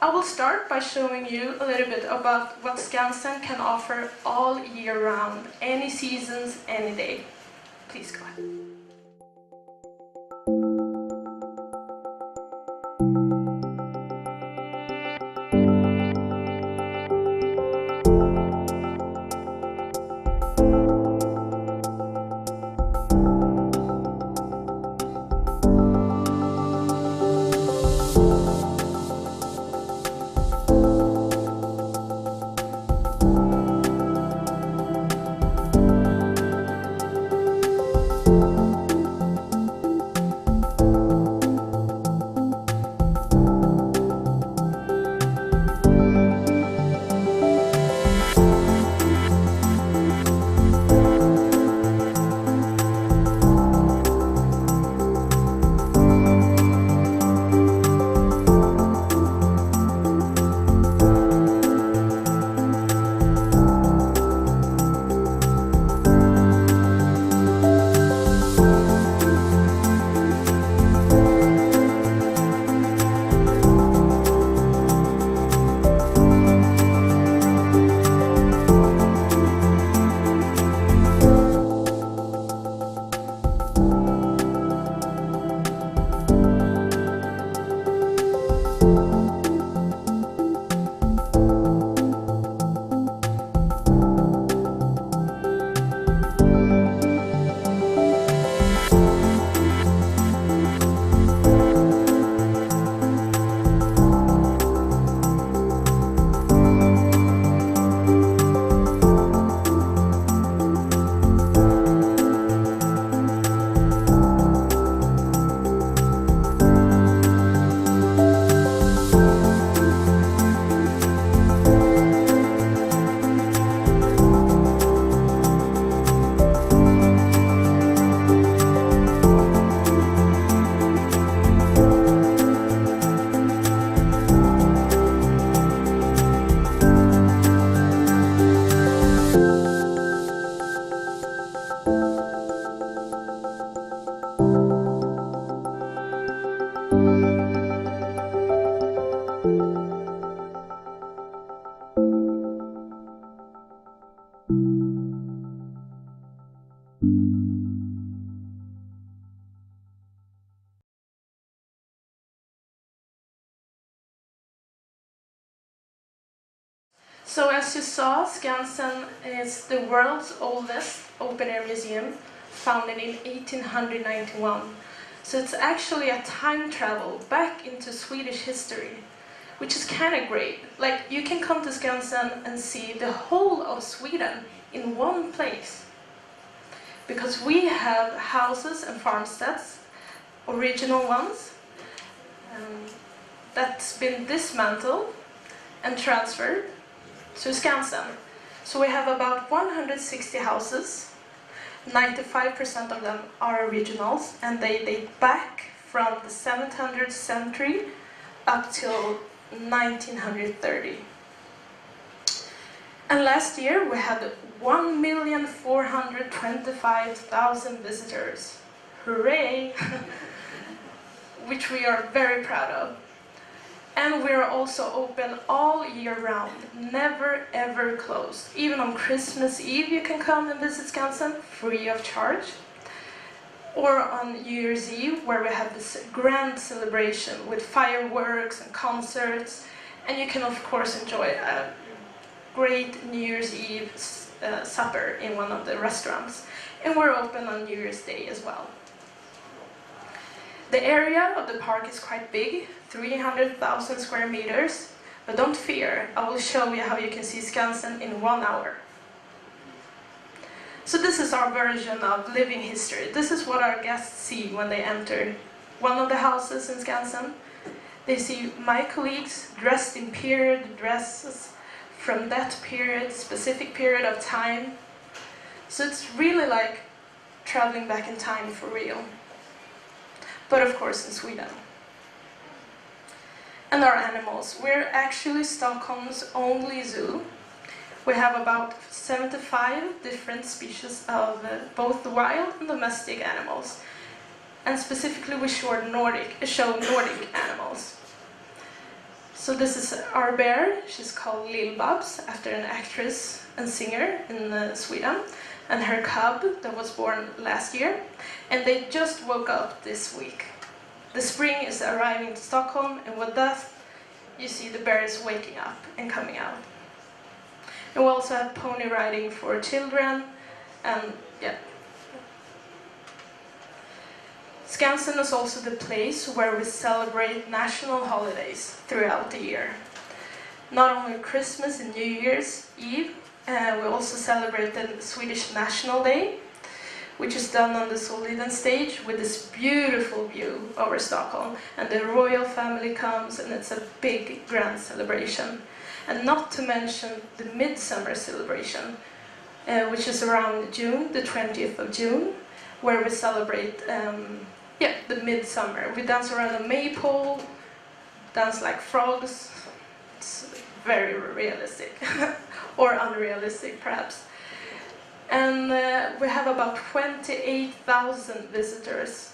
I will start by showing you a little bit about what Skansen can offer all year round, any seasons, any day. Please go ahead. So as you saw, Skansen is the world's oldest open-air museum, founded in 1891. So it's actually a time travel back into Swedish history, which is kind of great. Like, you can come to Skansen and see the whole of Sweden in one place. Because we have houses and farmsteads, original ones, that's been dismantled and transferred to Skansen. So we have about 160 houses, 95% of them are originals, and they date back from the 1700th century up till 1930. And last year we had 1,425,000 visitors. Hooray! Which we are very proud of. And we're also open all year round, never ever closed. Even on Christmas Eve you can come and visit Skansen, free of charge. Or on New Year's Eve, where we have this grand celebration with fireworks and concerts. And you can of course enjoy a great New Year's Eve supper in one of the restaurants. And we're open on New Year's Day as well. The area of the park is quite big, 300,000 square meters, but don't fear, I will show you how you can see Skansen in 1 hour. So this is our version of living history. This is what our guests see when they enter one of the houses in Skansen. They see my colleagues dressed in period dresses from that period, specific period of time. So it's really like traveling back in time for real. But of course in Sweden. And our animals. We're actually Stockholm's only zoo. We have about 75 different species of both the wild and domestic animals. And specifically we show Nordic animals. So this is our bear. She's called Lil Babs, after an actress and singer in Sweden, and her cub that was born last year. And they just woke up this week. The spring is arriving to Stockholm, and with that, you see the bears waking up and coming out. And we also have pony riding for children, and yeah. Skansen is also the place where we celebrate national holidays throughout the year. Not only Christmas and New Year's Eve, we also celebrate the Swedish National Day, which is done on the Soliden stage with this beautiful view over Stockholm. And the royal family comes, and it's a big, grand celebration. And not to mention the midsummer celebration, which is around June, the 20th of June, where we celebrate the midsummer. We dance around a maypole, dance like frogs. It's very realistic, or unrealistic perhaps. And we have about 28,000 visitors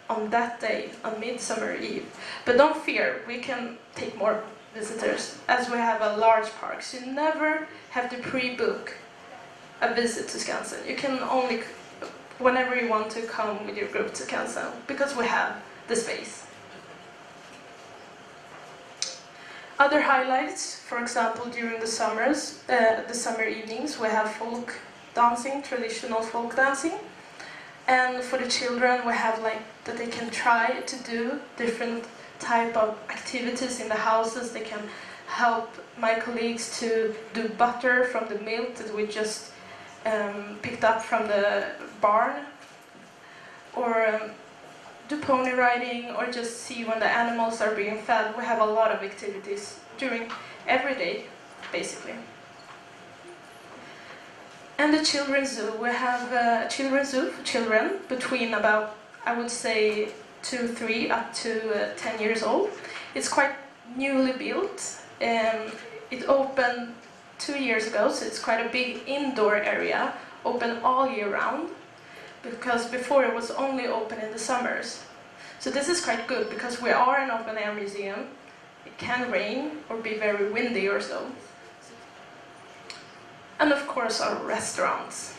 on that day, on Midsummer Eve. But don't fear, we can take more visitors, as we have a large park. So you never have to pre-book a visit to Skansen. You can only, whenever you want to come with your group to Skansen, because we have the space. Other highlights, for example, during the summers, the summer evenings, we have folk dancing, traditional folk dancing. And for the children, we have that they can try to do different type of activities in the houses. They can help my colleagues to do butter from the milk that we just picked up from the barn, or do pony riding, or just see when the animals are being fed. We have a lot of activities during every day, basically. And the children's zoo. We have a children's zoo for children between about, I would say, 2, 3 up to 10 years old. It's quite newly built. It opened 2 years ago, so it's quite a big indoor area, open all year round, because before it was only open in the summers. So this is quite good, because we are an open-air museum. It can rain or be very windy or so. And of course our restaurants.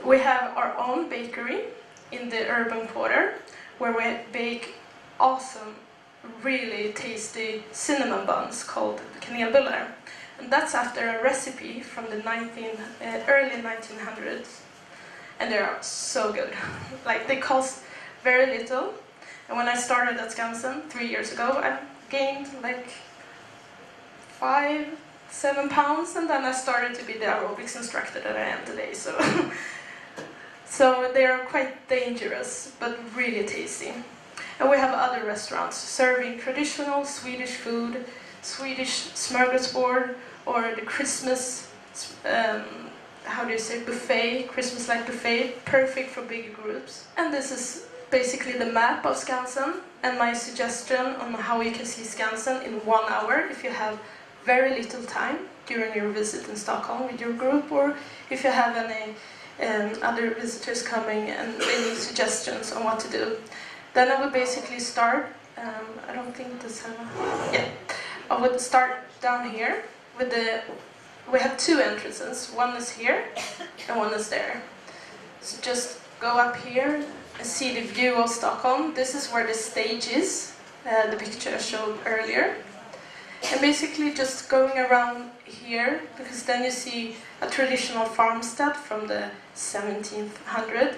We have our own bakery in the urban quarter, where we bake awesome, really tasty cinnamon buns called kanelbullar. And that's after a recipe from the early 1900s. And they are so good. They cost very little. And when I started at Skansen 3 years ago, I gained 5-7 pounds, and then I started to be the aerobics instructor that I am today. So they are quite dangerous, but really tasty. And we have other restaurants serving traditional Swedish food, Swedish smorgasbord, or the Christmas, buffet, Christmas-like buffet, perfect for bigger groups. And this is basically the map of Skansen, and my suggestion on how you can see Skansen in 1 hour if you have very little time during your visit in Stockholm with your group, or if you have any other visitors coming and they need suggestions on what to do. Then I would basically start, I don't think this I would start down here with we have 2 entrances, one is here and one is there. So just go up here and see the view of Stockholm. This is where the stage is, the picture I showed earlier. And basically just going around here, because then you see a traditional farmstead from the 1700s.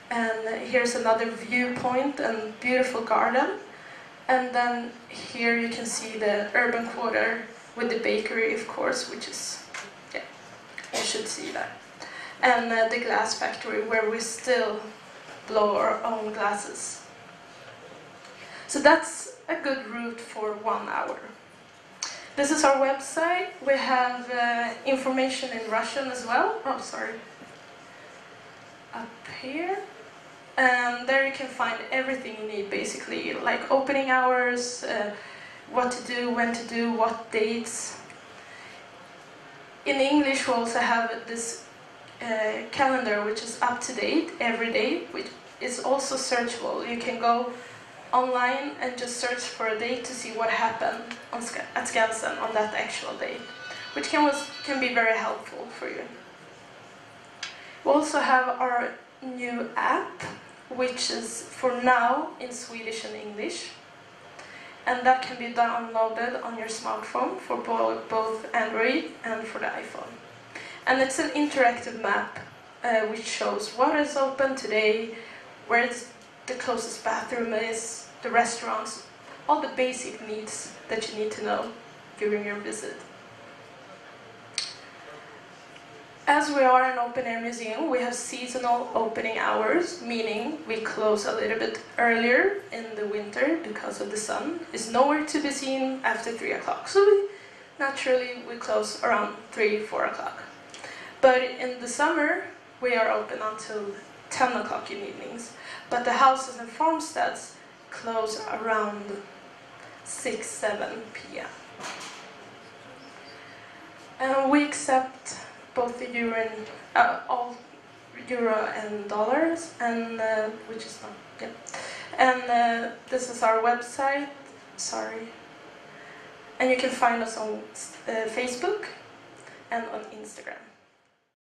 And here's another viewpoint and beautiful garden. And then here you can see the urban quarter with the bakery, of course, which is, you should see that. And the glass factory, where we still blow our own glasses. So that's a good route for 1 hour. This is our website. We have information in Russian as well. Oh, sorry. Up here. And there you can find everything you need, basically, like opening hours, what to do, when to do, what dates. In English, we also have this calendar, which is up to date every day, which is also searchable. You can go online and just search for a date to see what happened at Skansen on that actual date, which can be very helpful for you. We also have our new app, which is for now in Swedish and English, and that can be downloaded on your smartphone for both Android and for the iPhone. And it's an interactive map which shows what is open today, where the closest bathroom is, the restaurants, all the basic needs that you need to know during your visit. As we are an open-air museum, we have seasonal opening hours, meaning we close a little bit earlier in the winter because of the sun is nowhere to be seen after 3 o'clock. So naturally we close around 3, 4 o'clock. But in the summer, we are open until 10 o'clock in evenings. But the houses and farmsteads close around 6, 7 p.m. And we accept both the euro and all euro and dollars, and which is not, yeah. And this is our website. Sorry. And you can find us on Facebook and on Instagram.